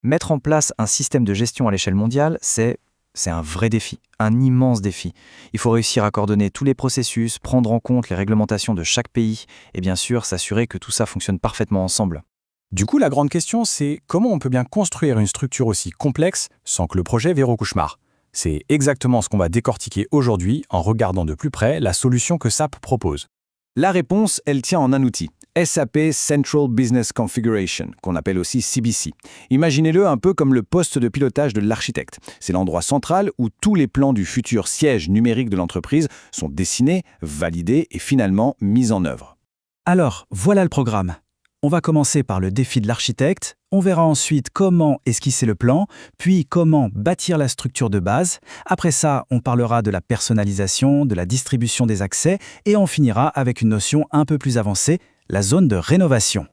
Mettre en place un système de gestion à l'échelle mondiale, c'est un vrai défi, un immense défi. Il faut réussir à coordonner tous les processus, prendre en compte les réglementations de chaque pays et bien sûr s'assurer que tout ça fonctionne parfaitement ensemble. Du coup, la grande question, c'est comment on peut bien construire une structure aussi complexe sans que le projet vire au cauchemar. C'est exactement ce qu'on va décortiquer aujourd'hui en regardant de plus près la solution que SAP propose. La réponse, elle tient en un outil, SAP Central Business Configuration, qu'on appelle aussi CBC. Imaginez-le un peu comme le poste de pilotage de l'architecte. C'est l'endroit central où tous les plans du futur siège numérique de l'entreprise sont dessinés, validés et finalement mis en œuvre. Alors, voilà le programme. On va commencer par le défi de l'architecte, on verra ensuite comment esquisser le plan, puis comment bâtir la structure de base. Après ça, on parlera de la personnalisation, de la distribution des accès, et on finira avec une notion un peu plus avancée, la zone de rénovation.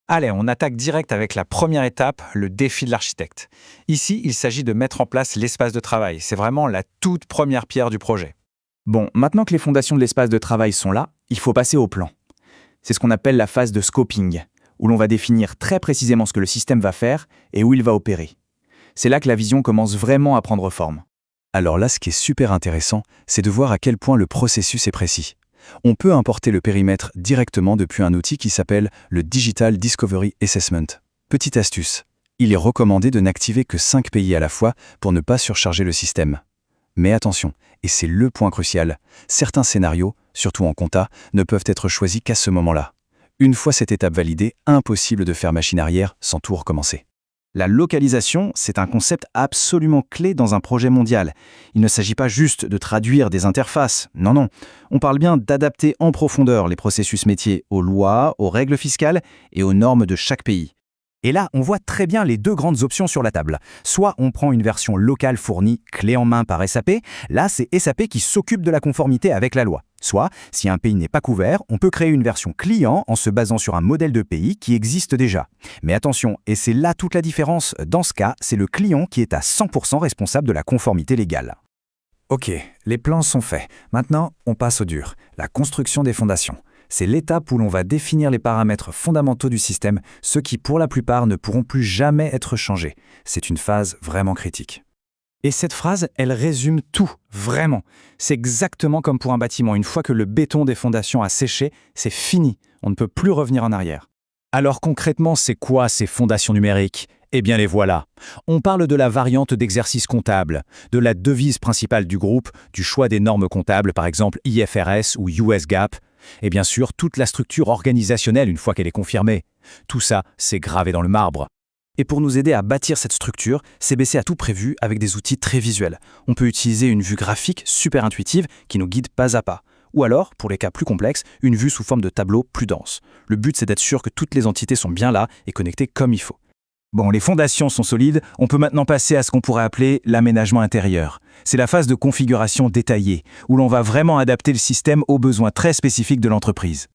Allez, on attaque direct avec la première étape, le défi de l'architecte. Ici, il s'agit de mettre en place l'espace de travail. C'est vraiment la toute première pierre du projet. Bon, maintenant que les fondations de l'espace de travail sont là, il faut passer au plan. C'est ce qu'on appelle la phase de scoping, où l'on va définir très précisément ce que le système va faire et où il va opérer. C'est là que la vision commence vraiment à prendre forme. Alors là, ce qui est super intéressant, c'est de voir à quel point le processus est précis. On peut importer le périmètre directement depuis un outil qui s'appelle le Digital Discovery Assessment. Petite astuce, il est recommandé de n'activer que 5 pays à la fois pour ne pas surcharger le système. Mais attention, et c'est le point crucial, certains scénarios, surtout en compta, ne peuvent être choisis qu'à ce moment-là. Une fois cette étape validée, impossible de faire machine arrière sans tout recommencer. La localisation, c'est un concept absolument clé dans un projet mondial. Il ne s'agit pas juste de traduire des interfaces, non. On parle bien d'adapter en profondeur les processus métiers aux lois, aux règles fiscales et aux normes de chaque pays. Et là, on voit très bien les deux grandes options sur la table. Soit on prend une version locale fournie, clé en main par SAP, là c'est SAP qui s'occupe de la conformité avec la loi. Soit, si un pays n'est pas couvert, on peut créer une version client en se basant sur un modèle de pays qui existe déjà. Mais attention, et c'est là toute la différence, dans ce cas, c'est le client qui est à 100% responsable de la conformité légale. Ok, les plans sont faits. Maintenant, on passe au dur, la construction des fondations. C'est l'étape où l'on va définir les paramètres fondamentaux du système, ceux qui pour la plupart ne pourront plus jamais être changés. C'est une phase vraiment critique. Et cette phrase, elle résume tout, vraiment. C'est exactement comme pour un bâtiment. Une fois que le béton des fondations a séché, c'est fini. On ne peut plus revenir en arrière. Alors concrètement, c'est quoi ces fondations numériques ? Eh bien les voilà. On parle de la variante d'exercice comptable, de la devise principale du groupe, du choix des normes comptables, par exemple IFRS ou US GAAP, et bien sûr toute la structure organisationnelle une fois qu'elle est confirmée. Tout ça, c'est gravé dans le marbre. Et pour nous aider à bâtir cette structure, CBC a tout prévu avec des outils très visuels. On peut utiliser une vue graphique super intuitive qui nous guide pas à pas. Ou alors, pour les cas plus complexes, une vue sous forme de tableau plus dense. Le but, c'est d'être sûr que toutes les entités sont bien là et connectées comme il faut. Bon, les fondations sont solides, on peut maintenant passer à ce qu'on pourrait appeler l'aménagement intérieur. C'est la phase de configuration détaillée, où l'on va vraiment adapter le système aux besoins très spécifiques de l'entreprise.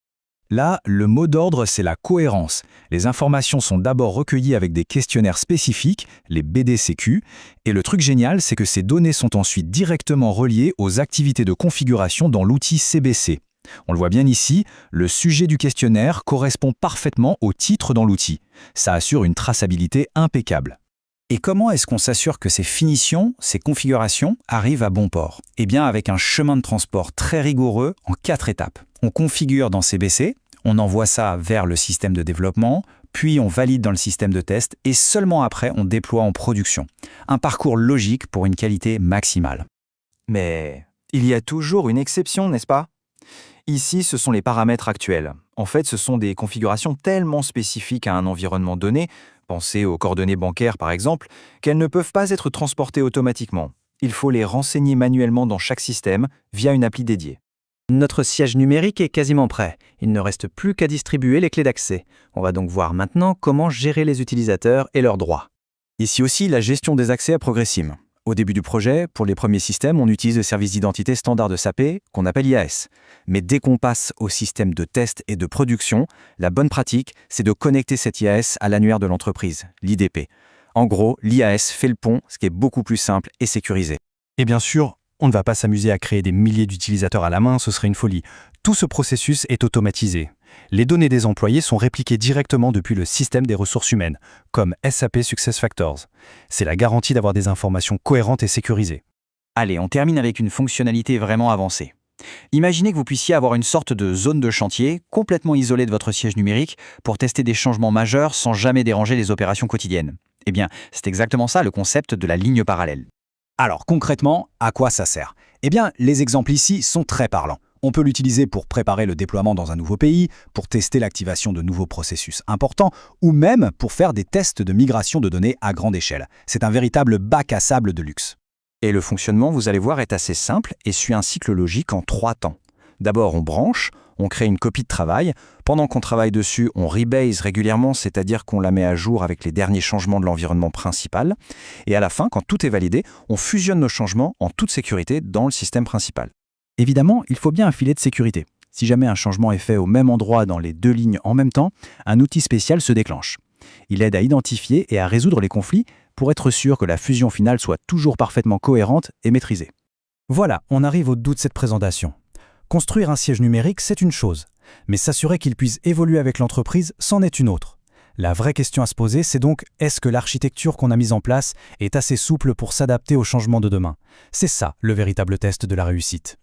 Là, le mot d'ordre, c'est la cohérence. Les informations sont d'abord recueillies avec des questionnaires spécifiques, les BDCQ, et le truc génial, c'est que ces données sont ensuite directement reliées aux activités de configuration dans l'outil CBC. On le voit bien ici, le sujet du questionnaire correspond parfaitement au titre dans l'outil. Ça assure une traçabilité impeccable. Et comment est-ce qu'on s'assure que ces finitions, ces configurations, arrivent à bon port ? Eh bien avec un chemin de transport très rigoureux en 4 étapes. On configure dans CBC, on envoie ça vers le système de développement, puis on valide dans le système de test et seulement après on déploie en production. Un parcours logique pour une qualité maximale. Mais il y a toujours une exception, n'est-ce pas ? Ici, ce sont les paramètres actuels. En fait, ce sont des configurations tellement spécifiques à un environnement donné, pensez aux coordonnées bancaires par exemple, qu'elles ne peuvent pas être transportées automatiquement. Il faut les renseigner manuellement dans chaque système via une appli dédiée. Notre siège numérique est quasiment prêt. Il ne reste plus qu'à distribuer les clés d'accès. On va donc voir maintenant comment gérer les utilisateurs et leurs droits. Ici aussi, la gestion des accès à Progressime. Au début du projet, pour les premiers systèmes, on utilise le service d'identité standard de SAP, qu'on appelle IAS. Mais dès qu'on passe au système de test et de production, la bonne pratique, c'est de connecter cet IAS à l'annuaire de l'entreprise, l'IDP. En gros, l'IAS fait le pont, ce qui est beaucoup plus simple et sécurisé. Et bien sûr, on ne va pas s'amuser à créer des milliers d'utilisateurs à la main, ce serait une folie. Tout ce processus est automatisé. Les données des employés sont répliquées directement depuis le système des ressources humaines, comme SAP SuccessFactors. C'est la garantie d'avoir des informations cohérentes et sécurisées. Allez, on termine avec une fonctionnalité vraiment avancée. Imaginez que vous puissiez avoir une sorte de zone de chantier complètement isolée de votre siège numérique pour tester des changements majeurs sans jamais déranger les opérations quotidiennes. Eh bien, c'est exactement ça le concept de la ligne parallèle. Alors concrètement, à quoi ça sert? Eh bien, les exemples ici sont très parlants. On peut l'utiliser pour préparer le déploiement dans un nouveau pays, pour tester l'activation de nouveaux processus importants, ou même pour faire des tests de migration de données à grande échelle. C'est un véritable bac à sable de luxe. Et le fonctionnement, vous allez voir, est assez simple et suit un cycle logique en 3 temps. D'abord, on branche, on crée une copie de travail. Pendant qu'on travaille dessus, on rebase régulièrement, c'est-à-dire qu'on la met à jour avec les derniers changements de l'environnement principal. Et à la fin, quand tout est validé, on fusionne nos changements en toute sécurité dans le système principal. Évidemment, il faut bien un filet de sécurité. Si jamais un changement est fait au même endroit dans les 2 lignes en même temps, un outil spécial se déclenche. Il aide à identifier et à résoudre les conflits pour être sûr que la fusion finale soit toujours parfaitement cohérente et maîtrisée. Voilà, on arrive au bout de cette présentation. Construire un siège numérique, c'est une chose, mais s'assurer qu'il puisse évoluer avec l'entreprise, c'en est une autre. La vraie question à se poser, c'est donc, est-ce que l'architecture qu'on a mise en place est assez souple pour s'adapter aux changements de demain? C'est ça, le véritable test de la réussite.